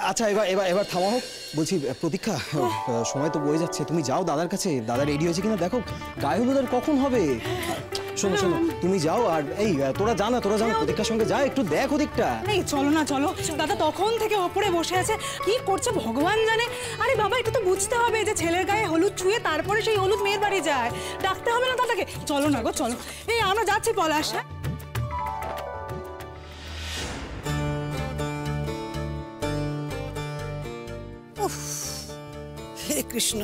আচ্ছা এবার এবার এবার থামা হোক। বলছি প্রতীক্ষা, সময় তো বয়ে যাচ্ছে, তুমি যাও দাদার কাছে, দাদা রেডি হয়েছে কিনা দেখো। গায়ে হলুদ আর কখন হবে? শোনো শোনো, তুমি যাও আর এই তোরা জানা প্রতীক্ষার সঙ্গে যা, একটু দেখ ওদিকটা। এই চলো না চলো, দাদা তখন থেকে ওপরে বসে আছে, কি করছে ভগবান জানে। আরে বাবা এটা তো বুঝতে হবে যে ছেলের গায়ে হলুদ ছুঁয়ে তারপরে সেই হলুদ মেয়ের বাড়ি যায়, ডাকতে হবে না দাদাকে? চলো না গো চলো, এই আমরা যাচ্ছি পলাশ। হে কৃষ্ণ,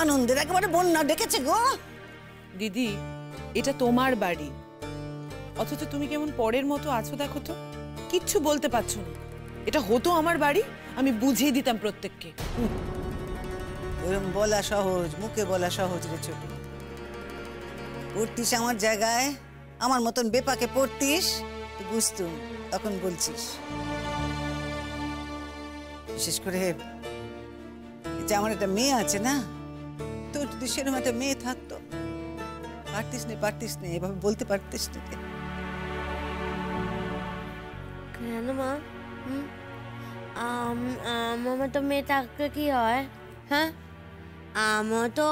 আনন্দের একেবারে বন্যা ডেকেছে গো। দিদি এটা তোমার বাড়ি, অথচ তুমি কেমন পরের মতো আছো দেখো তো, কিচ্ছু বলতে পারছো না। এটা হতো আমার বাড়ি, আমি বুঝিয়ে দিতাম প্রত্যেককে। ওরকম বলা সহজ, মুখে বলা সহজ রে ছোট। পড়তিস আমার জায়গায়, আমার মতন বেপাকে পড়তিস তো বুঝতুম, তখন বলছিস। বিশেষ করে যে আমার একটা মেয়ে আছে না, তোর যদি সেরকম একটা মেয়ে থাকতো, পারতিস নে এভাবে বলতে পারতিস না। কেন মা? আমার তো মেয়ে থাকলে কি হয়? হ্যাঁ, আমার তো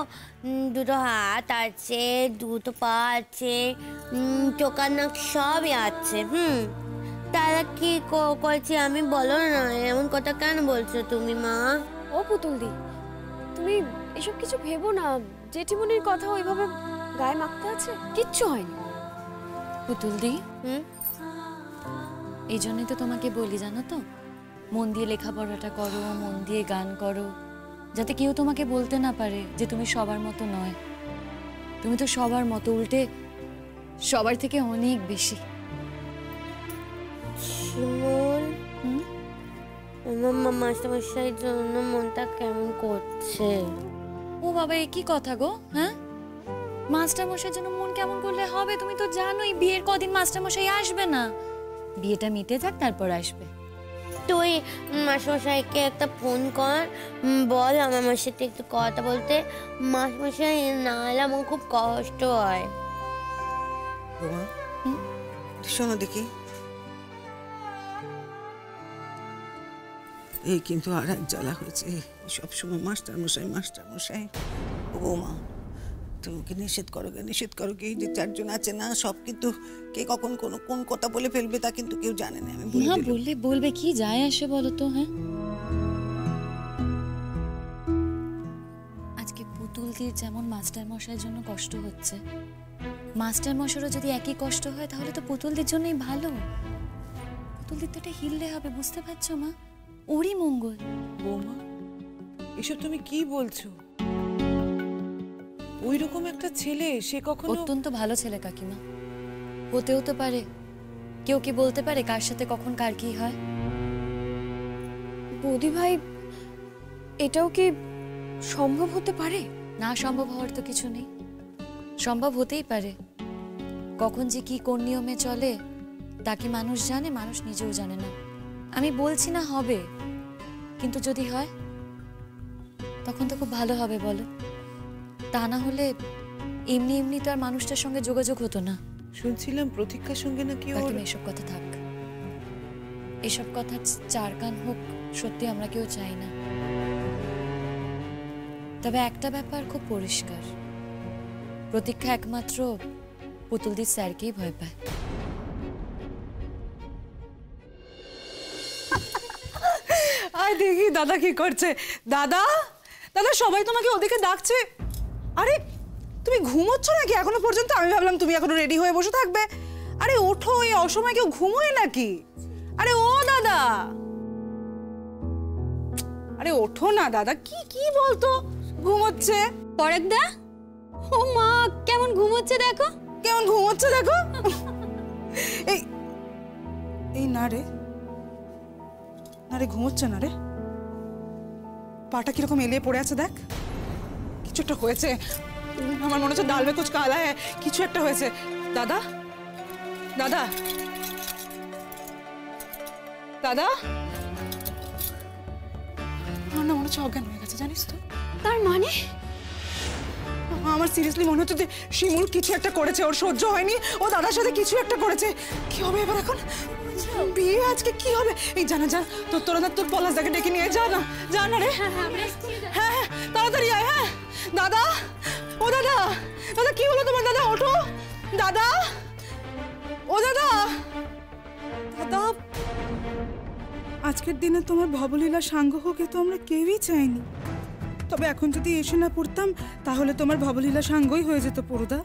দুটো হাত আছে, দুটো পা আছে, চোখ নাক সবই আছে। তারা কি করছে আমি বলো না, এমন কথা কেন বলছো তুমি মা? ও পুতুলদি, তুমি এসব কিছু ভেবো না, জেঠিমনির কথা ওইভাবে গায়ে মাখতে আছে, কিচ্ছু হয়নি। পুতুলদি, এই জন্যই তো তোমাকে বলি জানো তো, মন দিয়ে লেখাপড়াটা করো, মন দিয়ে গান করো, যাতে কেউ তোমাকে বলতে না পারে যে তুমি সবার মতো নয়। তুমি তো সবার মতো, উল্টে সবার থেকে অনেক বেশি। আমার মাস্টারমশাইয়ের জন্য মনটা কেমন করছে। ও বাবা, এ কি কথা গো? হ্যাঁ, মাস্টারমশাইয়ের জন্য মন কেমন করলে হবে? তুমি তো জানোই বিয়ের কদিন মাস্টারমশাই আসবে না, বিয়েটা মিটে যাক তারপর আসবে। তুই মাস্টারমশাইকে একটা ফোন কর, বল আমার মার সাথে একটু কথা বলতে। মাস্টারমশাই না এলে আমার খুব কষ্ট হয়। শোনো দেখি, এই কিন্তু আর এক জ্বালা হয়েছে, সবসময় মাস্টারমশাই। ও মা, তুমি কি নিষেধ করো গে, এই যে চারজন আছে না, সব কিন্তু কে কখন কোন কথা বলে ফেলবে তা কিন্তু কেউ জানে না। আমি বলবে কি যায় আসে বলো তো? হ্যাঁ, আজকে পুতুলদির যেমন মাস্টারমশাইয়ের জন্য কষ্ট হচ্ছে, মাস্টারমশাইয়েরও যদি একই কষ্ট হয় তাহলে তো পুতুলদির জন্যই ভালো। পুতুলদির তো এটা হিললে হবে, বুঝতে পারছো মা? ওরই মঙ্গল। বৌমা, এসব তুমি কি বলছো? ওই রকম একটা ছেলে, সে কখনো অত্যন্ত ভালো ছেলে কাকিমা, হতেও তো পারে। কেউ কি বলতে পারে কার সাথে কখন কার কি হয়? বৌদি ভাই, এটাও কি সম্ভব হতে পারে? না সম্ভব হওয়ার তো কিছু নেই, সম্ভব হতেই পারে। কখন যে কি কোন নিয়মে চলে তা কি মানুষ জানে? মানুষ নিজেও জানে না। আমি বলছি না হবে, কিন্তু যদি হয় তখন তো খুব ভালো হবে বলো। তা না হলে এমনি এমনি তো আর মানুষটার সঙ্গে যোগাযোগ হতো না। শুনছিলাম প্রতীক্ষার সঙ্গে নাকি ওর। এসব কথা থাক, এসব কথা চার কান হোক, সত্যি আমরা কেউ চাই না। তবে একটা ব্যাপার খুব পরিষ্কার, প্রতীক্ষা একমাত্র পুতুলদির স্যারকেই ভয় পায়। আয় দেখি দাদা কি করছে। দাদা, সবাই তোমাকে ওদিকে ডাকছে। আরে তুমি ঘুমোচ্ছ নাকি এখনো পর্যন্ত? আমি ভাবলাম তুমি এখনো রেডি হয়ে বসে থাকবে। আরে ওঠো, এই অসময় কেউ ঘুমোয় নাকি? আরে ও দাদা, আরে ওঠো না দাদা। কি বলতো ঘুমোচ্ছে? পরেকদা, ও মা কেমন ঘুমোচ্ছে দেখো, এই না রে ঘুমোচ্ছে না রে, পাটা কিরকম এলিয়ে পড়ে আছে দেখ। কিছু একটা হয়েছে, আমার মনে হচ্ছে ডাল মে কুছ কালা হ্যায়, কিছু একটা হয়েছে। দাদা দাদা দাদা, আমার না মনে হচ্ছে অজ্ঞান হয়ে গেছে, জানিস তো? তার মানে আমার সিরিয়াসলি মনে হচ্ছে যে শিমুল কিছু একটা করেছে, ওর সহ্য হয়নি, ও দাদার সাথে কিছু একটা করেছে। কি হবে এবার এখন? বিয়ে আজকে কি হবে? এই জানা যা, তোরা না তোর পলাশদাকে ডেকে নিয়ে যা না, যা না রে। হ্যাঁ হ্যাঁ তাড়াতাড়ি আয়। হ্যাঁ দাদা, ও দাদা, দাদা কি হলো তোমার? দাদা ওঠো, দাদা, ও দাদা, দাদা। আজকের দিনে তোমার ভবলীলা সাঙ্গ হোক এ তো আমরা কেউই চাইনি, তবে এখন যদি এসে না পড়তাম তাহলে তোমার ভবলীলা সাঙ্গই হয়ে যেত পড়ুদা।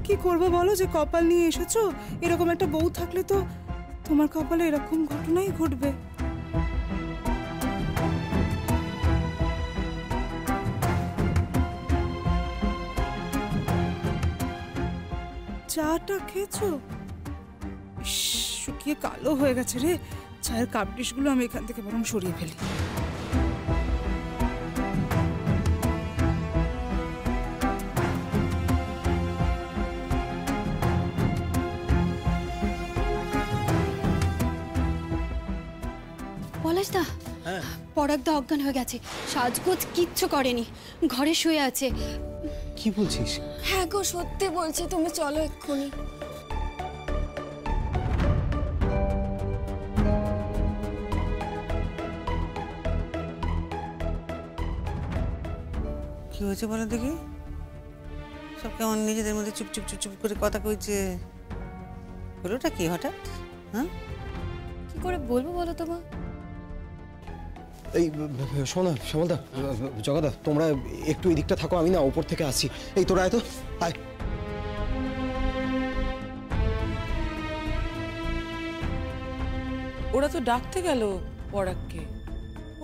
কি করবো বলো, যে কপাল নিয়ে এসেছো, এরকম একটা বউ থাকলে তো তোমার কপালে এরকম ঘটনাই ঘটবে। চাটা খেয়েছো? ইস, শুকিয়ে কালো হয়ে গেছে রে। চায়ের কাপ ডিশগুলো আমি এখান থেকে বরং সরিয়ে ফেলি। পলাশদা, পরাগদা অজ্ঞান হয়ে গেছে, সাজগোজ কিচ্ছু করেনি, ঘরে শুয়ে আছে। কি বলছিস? হ্যাঁ গো সত্যি বলছি, তুমি চলো এক্ষুনি। কি হয়েছে বলো দেখি? সব কেমন নিজেদের মধ্যে চুপ চুপ চুপ চুপ করে কথা কইছে, হলোটা কি হঠাৎ? হ্যাঁ কি করে বলবো বলো তো মা? এই শোনা শ্যামলদা, জগাদা, তোমরা একটু এই দিকটা থাকো, আমি না ওপর থেকে আসছি। এই তোরা আয় তো, আয়। ওরা তো ডাকতে গেল পরাগকে,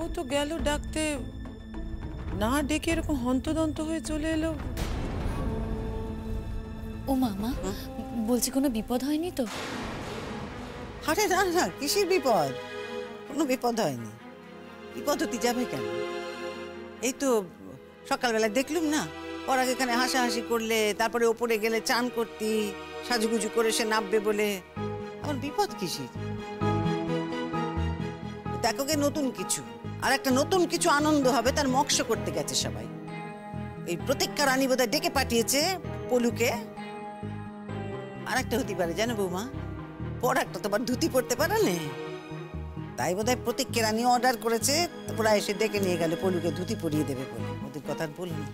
ও তো গেল ডাকতে, না ডেকে এরকম হন্তদন্ত হয়ে চলে এলো। ও মামা, বলছি কোনো বিপদ হয়নি তো? আরে না না, কিসের বিপদ? কোনো বিপদ হয়নি। বিপদ হতে যাবে কেন? এই তো সকালবেলা দেখলুম না, পরাগ এখানে হাসাহাসি করলে, তারপরে ওপরে গেলে চান করতি, সাজুগুজু করে সে নামবে বলে। আমার বিপদ কিসের? দেখো গে নতুন কিছু, আর একটা নতুন কিছু আনন্দ হবে, তার মক্ষ করতে গেছে সবাই। এই প্রতীক্ষা রানী বোধহয় ডেকে পাঠিয়েছে পলুকে। আর একটা হতে পারে জানো বৌমা, পরাগটা তোমার ধুতি পড়তে পারে না, তাই বোধহয় প্রতীক্ষা রানী অর্ডার করেছে, ওরা এসে ডেকে নিয়ে গেল পলুকে ধুতি পরিয়ে দেবে বলে। ওদের কথা বলিনি।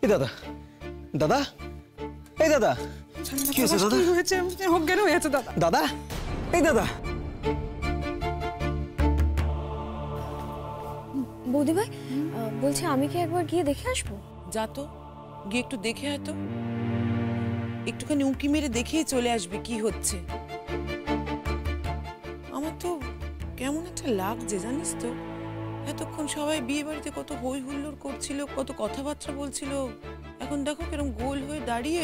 এই দাদা, দাদা, এই দাদা, কি হয়েছে দাদা? কি হয়েছে? অজ্ঞান হয়ে আছে দাদা। দাদা, এই দাদা। বৌদি ভাই, বলছি আমি কি একবার গিয়ে দেখে আসবো? যা তো, গিয়ে একটু দেখে আয় তো, একটুখানি উঁকি মেরে দেখেই চলে আসবি কি হচ্ছে। আমার তো কেমন একটা লাগছে জানিস তো, এতক্ষণ সবাই বিয়ে বাড়িতে কত হই হুল্লোড় করছিল, কত কথাবার্তা বলছিল, এখন দেখো কিরকম গোল হয়ে দাঁড়িয়ে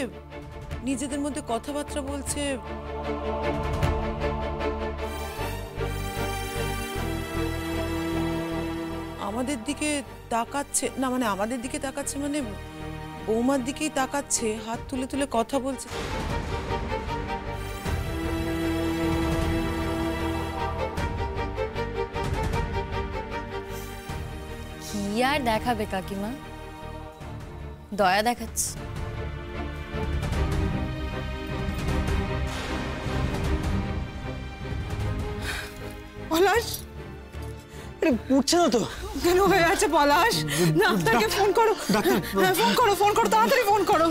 নিজেদের মধ্যে কথাবার্তা বলছে। আমাদের দিকে তাকাচ্ছে না, মানে আমাদের দিকে তাকাচ্ছে মানে বৌমার দিকেই তাকাচ্ছে, হাত তুলে তুলে কথা বলছে। কি আর দেখাবে কাকিমা, দয়া দেখাচ্ছে। পলাশ, আরে উঠছে না তো। কেন হয়ে আছে পলাশ? ডাক্তারকে ফোন করো, হ্যাঁ ফোন করো, ফোন করো, তাড়াতাড়ি ফোন করো।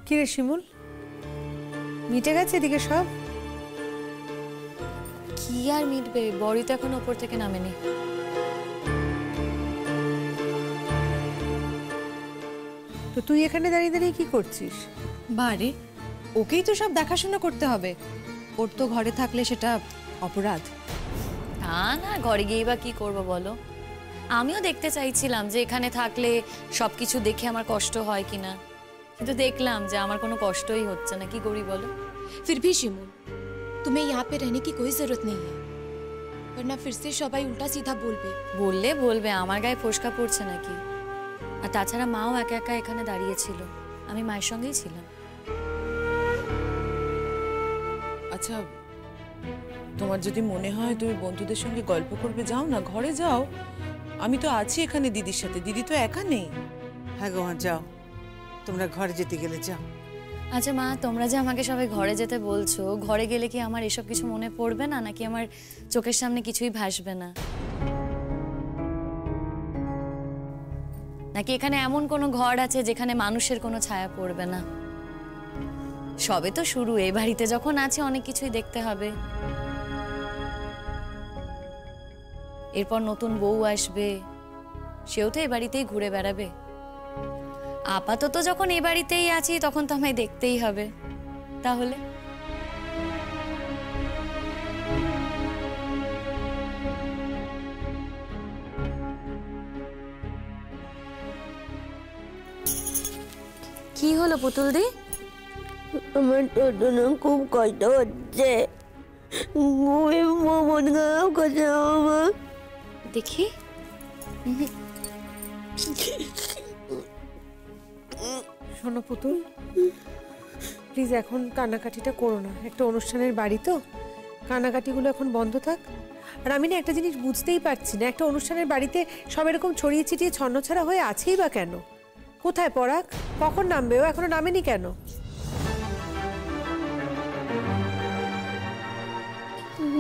কি রে শিমুল, মিটে গেছে এদিকে সব? কি আর মিটবে, বড়ি তো এখন ওপর থেকে নামেনি। তো তুই এখানে দাঁড়িয়ে দাঁড়িয়ে কি করছিস? বারে, ওকেই তো সব দেখাশোনা করতে হবে, ওর তো ঘরে থাকলে সেটা অপরাধ। না না, ঘরে গিয়ে বা কি করবো বলো? আমিও দেখতে চাইছিলাম যে এখানে থাকলে সবকিছু দেখে আমার কষ্ট হয় কিনা, কিন্তু দেখলাম যে আমার কোনো কষ্টই হচ্ছে না। কি করি বলো? फिर भी शिमू, तुम्हें यहाँ पे रहने की कोई जरूरत नहीं है, वरना फिर से सबाई उल्टा सीधा बोलबे। বললে বলবে, আমার গায়ে ফোসকা পড়ছে নাকি? আর তাছাড়া মাও একা একা এখানে দাঁড়িয়েছিল, আমি মায়ের সঙ্গেই ছিলাম। আচ্ছা তোমার যদি মনে হয় তুমি বন্ধুদের সঙ্গে গল্প করবে, যাও না, ঘরে যাও। আমি তো আছি এখানে দিদির সাথে, দিদি তো একা নেই। হ্যাঁ গো মা, যাও, তোমরা ঘরে যেতে গেলে যাও। আচ্ছা মা, তোমরা যে আমাকে সবাই ঘরে যেতে বলছো, ঘরে গেলে কি আমার এসব কিছু মনে পড়বে না, নাকি আমার চোখের সামনে কিছুই ভাসবে না? নাকি এখানে এমন কোনো ঘর আছে যেখানে মানুষের কোনো ছায়া পড়বে না? সবে তো শুরু, এই বাড়িতে যখন আছে অনেক কিছুই দেখতে হবে। এরপর নতুন বউ আসবে, সেও তো এ বাড়িতেই ঘুরে বেড়াবে। আপাতত যখন এ বাড়িতেই আছি তখন তো আমায় দেখতেই হবে। তাহলে কি হলো পুতুল দি? আমার তো না খুব কষ্ট হচ্ছে, মন খারাপ করছে আমার। দেখি। শোনো পুতুল, প্লিজ এখন কান্নাকাটিটা করো না। একটা অনুষ্ঠানের বাড়ি তো, কান্নাকাটিগুলো এখন বন্ধ থাক। আর আমি না একটা জিনিস বুঝতেই পারছি না, একটা অনুষ্ঠানের বাড়িতে সব এরকম ছড়িয়ে ছিটিয়ে ছন্নছাড়া হয়ে আছেই বা কেন? কোথায় পরাগ? কখন নামবে? ও এখনো নামেনি কেন?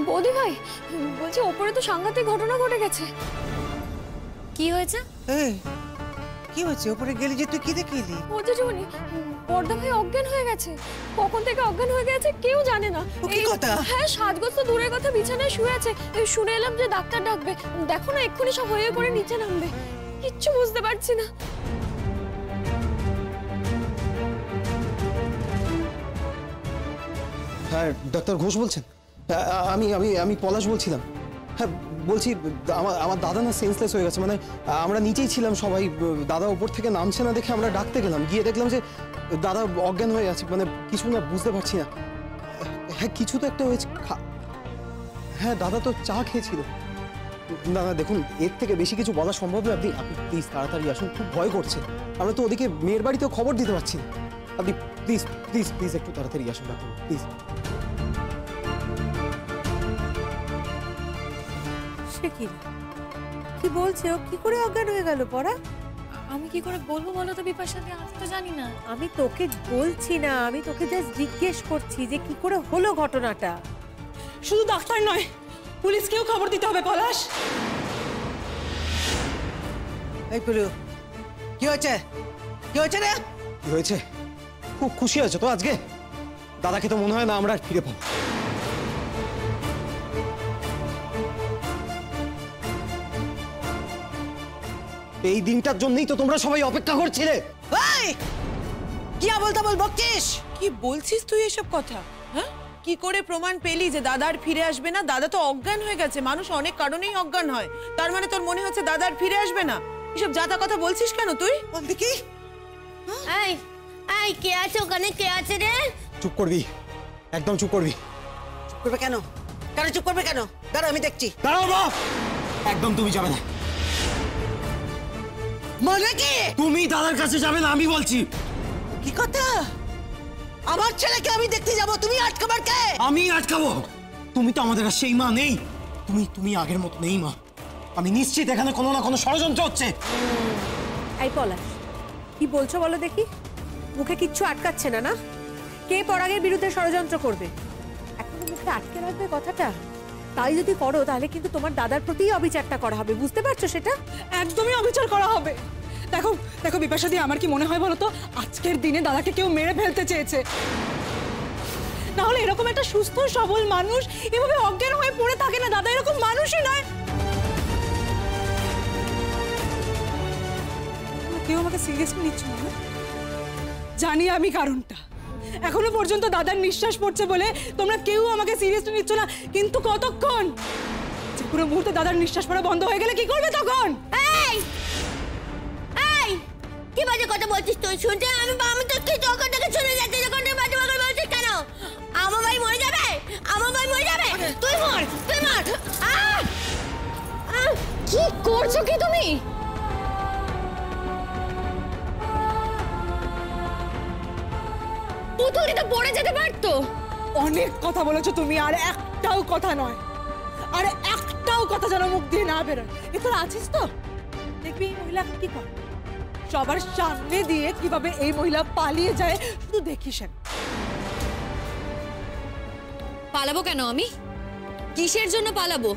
বৌদি ভাই বলছি, ওপরে তো সাংঘাতিক ঘটনা ঘটে গেছে। কি হয়েছে? এই কি হচ্ছে? ওপরে গেলি যে, তুই কি দেখলি? ও জেঠুমনি, বড়দা ভাই অজ্ঞান হয়ে গেছে। কখন থেকে অজ্ঞান হয়ে গেছে কেউ জানে না। ও কি কথা? হ্যাঁ, সাজগোজ তো দূরের কথা, বিছানায় শুয়ে আছে। শুনে এলাম যে ডাক্তার ডাকবে। দেখো না, এক্ষুনি সব হয়ে পড়ে নিচে নামবে। কিচ্ছু বুঝতে পারছি না। হ্যাঁ, ডাক্তার ঘোষ বলছেন? আমি আমি আমি পলাশ বলছিলাম। হ্যাঁ বলছি, আমার দাদা না সেন্সলেস হয়ে গেছে। মানে আমরা নিচেই ছিলাম সবাই, দাদা ওপর থেকে নামছে না দেখে আমরা ডাকতে গেলাম, গিয়ে দেখলাম যে দাদা অজ্ঞান হয়ে আছে। মানে কিছু না বুঝতে পারছি না। হ্যাঁ কিছু তো একটা হয়েছে। হ্যাঁ দাদা তো চা খেয়েছিল। না না দেখুন, এর থেকে বেশি কিছু বলা সম্ভব না। আপনি প্লিজ তাড়াতাড়ি আসুন, খুব ভয় করছে। আমরা তো ওদিকে মেয়ের বাড়িতেও খবর দিতে পারছি না। আপনি প্লিজ প্লিজ প্লিজ একটু তাড়াতাড়ি আসুন ডাক্তার, প্লিজ। সে কি কি বলছে? ও কি করে অজ্ঞান হয়ে গেল পড়া? আমি কি করে বলবো বলো তো বিপাশা দি, আমি তো জানি না। আমি তোকে বলছি না, আমি তোকে জাস্ট জিজ্ঞেস করছি যে কি করে হলো ঘটনাটা। শুধু ডাক্তার নয়, পুলিশকেও খবর দিতে হবে পলাশ। এই পুরু, কি হয়েছে? কি হয়েছে রে? কি হয়েছে? খুব খুশি হয়েছে তো আজকে? দাদাকে তো মনে হয় না আমরা আর ফিরে পাবো। এই দিনটার জন্যই তো তোমরা সবাই অপেক্ষা করছিলে। এই কি বলতে বলছিস? কি বলছিস তুই এসব কথা? হ্যাঁ, কি করে প্রমাণ পেলি যে দাদা আর ফিরে আসবে না? দাদা তো অজ্ঞান হয়ে গেছে। মানুষ অনেক কারণেই অজ্ঞান হয়। তার মানে তোর মনে হচ্ছে দাদা আর ফিরে আসবে না? এসব জাতা কথা বলছিস কেন তুই? বল দেখি। এই এই কে আছে ওখানে? কে আছে রে? চুপ করবি, একদম চুপ করবি। চুপ করবে কেন? কেন চুপ করবে কেন? দাঁড়া, আমি দেখছি। দাঁড়াও মা, একদম তুমি যাবে না। মানে কি? তুমি দাদার কাছে যাবে না, আমি বলছি। কি কথা? আমার ছেলেকে আমি দেখতে যাব, তুমি আটকাবার কে? আমি আটকাবো? তুমি তো আমাদের আর সেই মা নেই। তুমি আগের মতো নেই মা। আমি নিশ্চিত এখানে কোনো না কোনো ষড়যন্ত্র হচ্ছে। এই পলাশ, কি বলছো বলো দেখি? মুখে কিচ্ছু আটকাচ্ছে না না? কে পরাগের বিরুদ্ধে ষড়যন্ত্র করবে? এখন মুখে আটকে রাখবে কথাটা? তাই যদি করো তাহলে কিন্তু তোমার দাদার প্রতি অবিচারটা করা হবে, বুঝতে পারছো সেটা? একদমই অবিচার করা হবে। দেখো দেখো বিপাশা দি, আমার কি মনে হয় বলো তো, আজকের দিনে দাদাকে কেউ মেরে ফেলতে চেয়েছে। না হলে এরকম একটা সুস্থ সবল মানুষ এভাবে অজ্ঞান হয়ে পড়ে থাকে না। দাদা এরকম মানুষই নয়। কেউ আমাকে সিরিয়াসলি নিচ্ছ না? জানি আমি কারণটা। এখনো পর্যন্ত দাদার নিঃশ্বাস পড়ছে বলে তোমরা কেউ আমাকে সিরিয়াসলি নিচ্ছ না। কিন্তু কতক্ষণ? যে পুরো মুহূর্তে দাদার নিঃশ্বাস পড়া বন্ধ হয়ে গেলে কি করবে তখন? এই এই কি বাজে কথা বলছিস তুই? শুনতে আমি তো কি যখন থেকে শুনে যাচ্ছি, যখন তুই বাজে কথা বলছিস কেন? আমার ভাই মরে যাবে, আমার ভাই মরে যাবে। তুই মর, তুই মর। কি করছো কি তুমি? পুতুলটা পড়ে যেতে পারতো। অনেক কথা বলেছো তুমি, আর একটা একটাও কথা নয়, আর একটাও কথা যেন মুখ দিয়ে না বেরোয়। এ তোর আছিস তো? দেখবি এই মহিলা কি করে, সবার সামনে দিয়ে কিভাবে এই মহিলা পালিয়ে যায় শুধু দেখিস। পালাবো কেন আমি? কিসের জন্য পালাবো?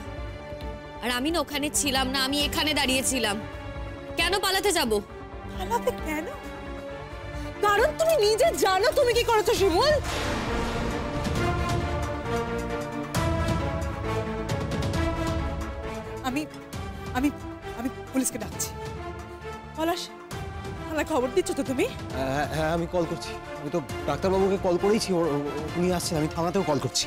আর আমি না ওখানে ছিলাম না, আমি এখানে দাঁড়িয়েছিলাম। কেন পালাতে যাব? পালাতে কেন? কারণ তুমি নিজে জানো তুমি কি করেছো শিমুল। আমি আমি আমি পুলিশকে ডাকছি। পলাশ, থানায় খবর দিচ্ছ তো তুমি? হ্যাঁ আমি কল করছি। আমি তো ডাক্তারবাবুকে কল করেইছি, উনি আসছেন। আমি থানাতেও কল করছি।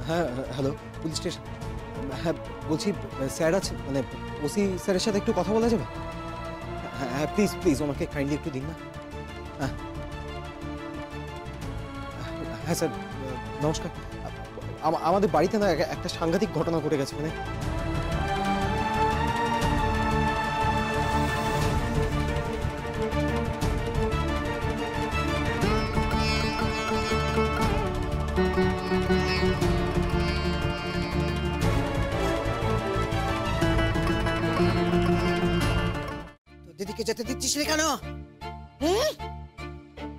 হ্যাঁ হ্যালো, পুলিশ স্টেশন। হ্যাঁ বলছি স্যার আছে, মানে ওসি স্যারের সাথে একটু কথা বলা যাবে? হ্যাঁ প্লিজ প্লিজ ওনাকে কাইন্ডলি একটু দিন না। হ্যাঁ হ্যাঁ স্যার নমস্কার। আমাদের বাড়িতে না একটা সাংঘাতিক ঘটনা ঘটে গেছে। মানে দিদিকে যেতে দিচ্ছিস না কেন?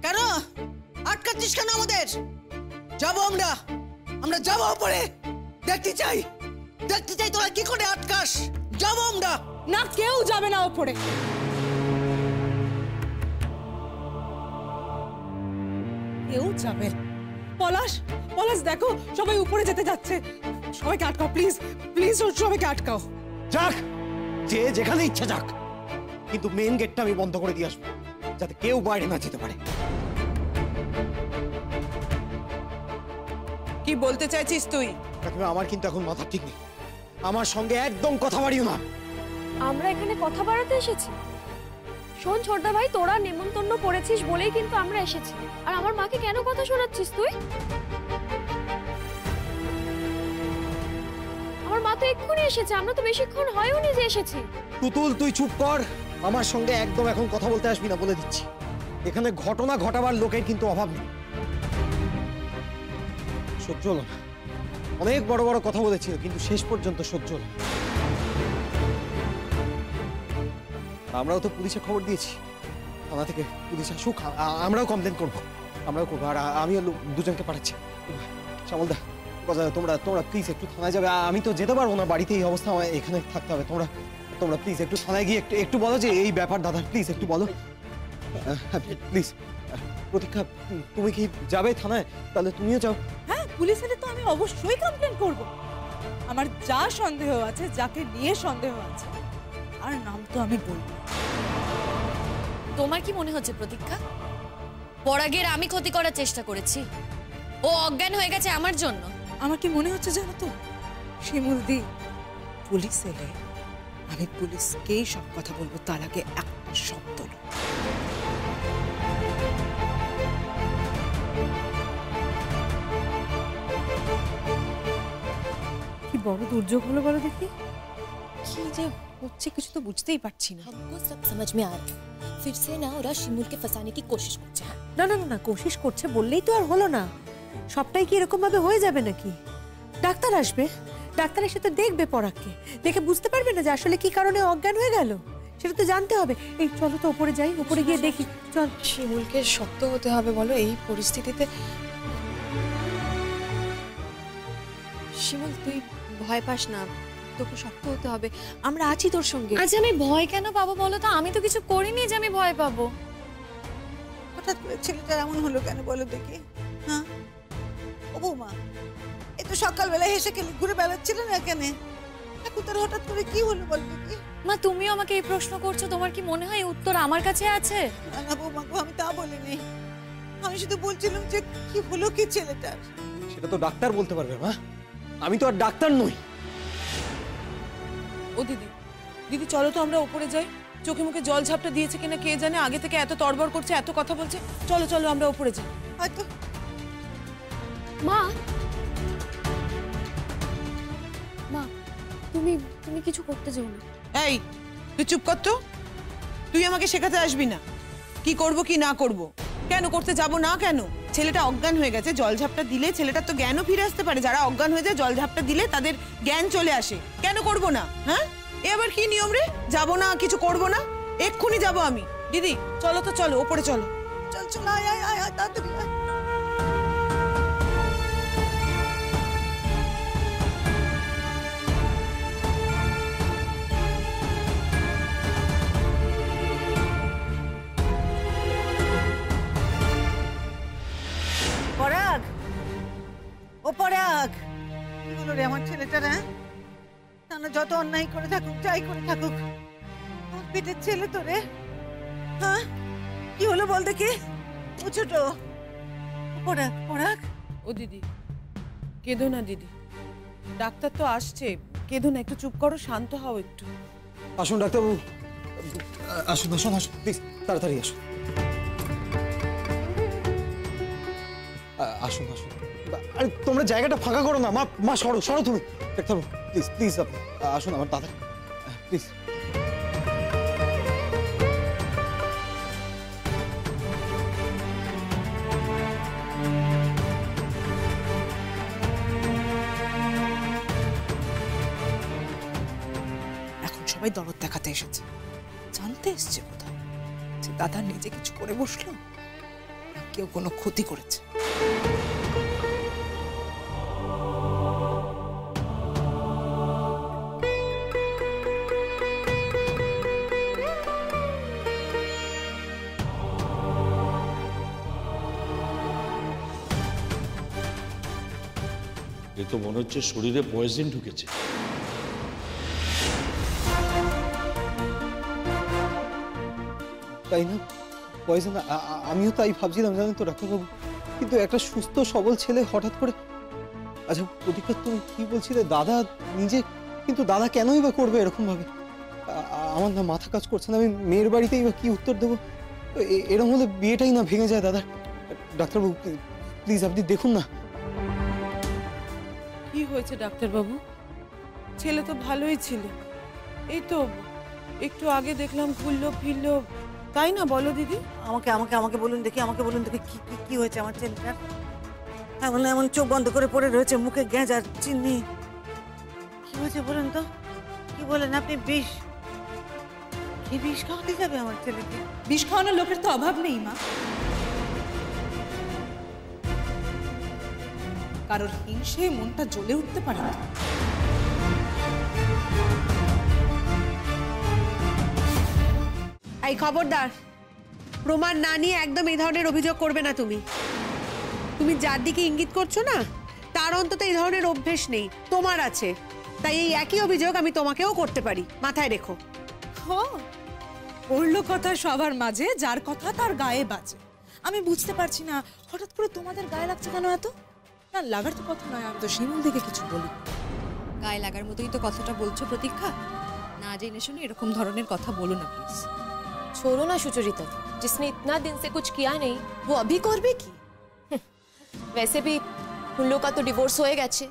কেন আটকাচ্ছিস কেন আমাদের? যাবো আমরা, আমরা যাবো উপরে। দেখতে চাই তোরা কি করে আটকাস। যাবো আমরা। না, কেউ যাবে না উপরে। কেউ যাবে। পলাশ, পলাশ দেখো সবাই উপরে যেতে যাচ্ছে। সবাইকে আটকাও প্লিজ, প্লিজ সবাইকে আটকাও। যাক, যে যেখানে ইচ্ছা যাক, কিন্তু মেন গেটটা আমি বন্ধ করে দিয়ে আসবো, যাতে কেউ বাইরে না যেতে পারে। কি বলতে চাইছিস তুই? কাকিমা, আমার কিন্তু এখন মাথা ঠিক নেই। আমার সঙ্গে একদম কথা বাড়িও না। আমরা এখানে কথা বাড়াতে এসেছি? শোন ছোটদা ভাই, তোরা নেমন্তন্ন করেছিস বলেই কিন্তু আমরা এসেছি। আর আমার মাকে কেন কথা শোনাচ্ছিস তুই? আমার মা তো এক্ষুনি এসেছে, আমরা তো বেশিক্ষণ হয়ও নি যে এসেছি। তুতুল, তুই চুপ কর। আমার সঙ্গে একদম এখন কথা বলতে আসবি না, বলে দিচ্ছি। এখানে ঘটনা ঘটাবার লোকের কিন্তু অভাব নেই। সহ্য হলো না। অনেক বড় বড় কথা বলেছিল, কিন্তু শেষ পর্যন্ত সহ্য হলো। আমরাও তো পুলিশে খবর দিয়েছি। থানা থেকে পুলিশ আসুক, আমরাও কমপ্লেন করবো। আর আমিও দুজনকে পাঠাচ্ছি। শ্যামলদা, তোমরা প্লিজ একটু থানায় যাবে। আমি তো যেতে পারবো না, বাড়িতে এই অবস্থা, আমার এখানে থাকতে হবে। তোমরা প্লিজ একটু থানায় গিয়ে একটু বলো যে এই ব্যাপার। দাদা প্লিজ একটু বলো, প্লিজ। প্রতীক্ষা, তুমি কি যাবে থানায়? তাহলে তুমিও যাও। হ্যাঁ, পুলিশ এলে তো আমি অবশ্যই কমপ্লেন করব। আমার যা সন্দেহ আছে, যাকে নিয়ে সন্দেহ আছে, আর নাম তো আমি বলবো। তোমার কি মনে হচ্ছে প্রতীক্ষা, পরাগের আমি ক্ষতি করার চেষ্টা করেছি? ও অজ্ঞান হয়ে গেছে আমার জন্য। আমার কি মনে হচ্ছে জানো তো, শিমুল দি, পুলিশ এলে আমি পুলিশকেই সব কথা বলবো, তার আগে একটা শব্দ না। কি বড় দুর্যোগ হলো বলো দেখি। কি যে হচ্ছে কিছু তো বুঝতেই পারছি না। हमको सब समझ में आ रहा है। फिर से ना ওরা শিমুল কে फंसाने की कोशिश করছে। না না না, কোশিশ করছে বললেই তো আর হলো না। সবটাই কি এরকম ভাবে হয়ে যাবে নাকি? ডাক্তার আসবে, ডাক্তার এসে তো দেখবে পরাগকে, দেখে বুঝতে পারবে না যে আসলে কি কারণে অজ্ঞান হয়ে গেল। সেটা তো জানতে হবে। এই চলো তো উপরে যাই, উপরে গিয়ে দেখি। চল। শিমুলকে শক্ত হতে হবে বলো এই পরিস্থিতিতে। শিমুল, তুই ভয় পাস না, তোকে শক্ত হতে হবে। আমরা আছি তোর সঙ্গে। আচ্ছা, আমি ভয় কেন পাবো বলো তো? আমি তো কিছু করিনি যে আমি ভয় পাবো। হঠাৎ করে ছেলেটা এমন হলো কেন বলো দেখি? হ্যাঁ ও বৌমা, এই তো সকালবেলা হেসে খেলে ঘুরে বেড়াচ্ছিল না কেন? এখন তার হঠাৎ করে কি হলো বল দেখি? মা, তুমিও আমাকে এই প্রশ্ন করছো, তোমার কি মনে হয় উত্তর আমার কাছে আছে? না না বৌমা গো, আমি তা বলিনি। আমি শুধু বলছিলাম যে কি হলো কি ছেলেটার। সেটা তো ডাক্তার বলতে পারবে মা, আমি তো আর ডাক্তার নই। ও দিদি, দিদি চলো তো আমরা উপরে যাই। চোখে মুখে জল ঝাপটা দিয়েছে কিনা কে জানে, আগে থেকে এত তড়বড় করছে, এত কথা বলছে। চলো চলো আমরা উপরে যাই। হয়তো মা, মা, তুমি কিছু করতে যাও না। এই তুই চুপ কর তো, তুই আমাকে শেখাতে আসবি না। কি করব কি না করব? কেন করতে যাব না কেন? ছেলেটা অজ্ঞান হয়ে গেছে, জলঝাপটা দিলে ছেলেটার তো জ্ঞানও ফিরে আসতে পারে। যারা অজ্ঞান হয়ে যায় জলঝাপটা দিলে তাদের জ্ঞান চলে আসে। কেন করব না? হ্যাঁ, এ আবার কি নিয়ম রে? যাব না, কিছু করব না? এক্ষুনি যাব আমি। দিদি চলো তো, চলো ওপরে চলো। চল চল, আয় আয় আয় আয়, তাড়াতাড়ি আয়। পরাগ, ও পরাগ, কি হলো রে আমার ছেলেটার? হ্যাঁ, না যত অন্যায় করে থাকুক, যাই করে থাকুক, আমার পেটের ছেলে তো রে। হ্যাঁ, কি হলো বল দেখি। ও ছোট, পরাগ পরাগ। ও দিদি, কেঁদো না দিদি, ডাক্তার তো আসছে, কেঁদো না, একটু চুপ করো, শান্ত হও একটু। আসুন ডাক্তারবাবু, আসুন আসুন আসুন, প্লিজ তাড়াতাড়ি আসুন। আসুন আসুন, আরে তোমরা জায়গাটা ফাঁকা করো না। মা মা সরো সরো তুমি। ডাক্তারবাবু প্লিজ প্লিজ আপনি আসুন আমার দাদা, প্লিজ। এখন সবাই দরদ দেখাতে এসেছে, জানতে এসছে কোথাও যে দাদা নিজে কিছু করে বসলো, কেউ কোনো ক্ষতি করেছে। এ তো মনে হচ্ছে শরীরে পয়জন ঢুকেছে। তাই না, পয়জন? আমিও তাই ভাবছিলাম জানেন তো ডাক্তারবাবু, কিন্তু একটা সুস্থ সবল ছেলে হঠাৎ করে। আচ্ছা প্রদীপা, তুমি কি বলছিলে দাদা নিজে? কিন্তু দাদা কেনই বা করবে এরকম ভাবে? আমার না মাথা কাজ করছে না, আমি মেয়ের বাড়িতেই বা কি উত্তর দেবো? এরকম হলে বিয়েটাই না ভেঙে যায় দাদা। ডাক্তারবাবু প্লিজ আপনি দেখুন না। কি হয়েছে ডাক্তারবাবু? ছেলে তো ভালোই ছিল, এই তো একটু আগে দেখলাম ঘুরলো ফিরলো, তাই না? বলো দিদি। আমাকে আমাকে আমাকে বলুন দেখি, আমাকে বলুন দেখি, কি কি কি হয়েছে আমার ছেলেটার? এমন এমন চোখ বন্ধ করে পড়ে রয়েছে, মুখে গ্যাঁজ আর চিনি। কি হয়েছে বলুন তো? কি বলেন আপনি? বিষ? কি বিষ খাওয়াতে যাবে আমার ছেলেকে? বিষ খাওয়ানোর লোকের তো অভাব নেই মা। কারোর হিংসে মনটা জ্বলে উঠতে পারে না। এই খবরদার, প্রমাণ না নিয়ে একদম এই ধরনের অভিযোগ করবে না তুমি। তুমি যার দিকে ইঙ্গিত করছো না, তার অন্তত এই ধরনের অভ্যেস নেই, তোমার আছে। তাই এই একই অভিযোগ আমি তোমাকেও করতে পারি, মাথায় রেখো। পড়লো কথা সবার মাঝে, যার কথা তার গায়ে বাজে। আমি বুঝতে পারছি না হঠাৎ করে তোমাদের গায়ে লাগছে কেন এত? না লাগার তো কথা নয়, আমি তো শিমুল দিকে কিছু বলি। গায়ে লাগার মতোই তো কথাটা বলছো প্রতীক্ষা, না জেনে শুনে এরকম ধরনের কথা বলো না প্লিজ। छोड़ो ना सुचरिता, जिसने इतना दिन से कुछ किया नहीं वो अभी করবে কি? वैसे भी उन लोग का तो डिवोर्स हो গেছে,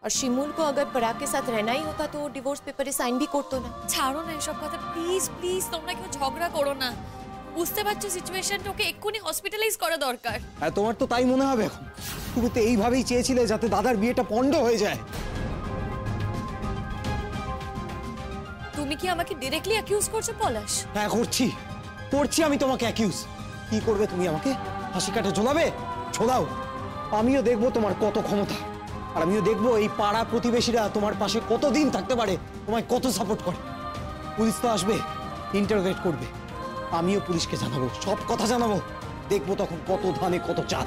और शिमूल को अगर पराग के साथ रहना ही होता तो डिवोर्स पेपर साइन भी করতো না। ছাড়ো না এসব কথা, প্লিজ প্লিজ, তোমরা কেউ ঝগড়া করো না। বুঝতে পারছো সিচুয়েশনটা, ওকে এক্ষুনি হসপিটালাইজ করা দরকার। হ্যাঁ তোমার তো তাই মনে হবে এখন। তুমি তো এইভাবেই চেয়েছিলে যাতে দাদার বিয়েটা পণ্ড হয়ে যায়। তুমি কি আমাকে ডাইরেক্টলি অ্যাকিউজ করছো পলাশ? হ্যাঁ করছি, করছি আমি তোমাকে অ্যাকিউজ। কি করবে তুমি আমাকে? হাসি কাটে ঝোলাবে? ঝোলাও, আমিও দেখবো তোমার কত ক্ষমতা। আর আমিও দেখবো এই পাড়া প্রতিবেশীরা তোমার পাশে কতদিন থাকতে পারে, তোমায় কত সাপোর্ট করে। পুলিশ তো আসবে, ইন্টারোগেট করবে, আমিও পুলিশকে জানাবো, সব কথা জানাবো। দেখবো তখন কত ধানে কত চাল।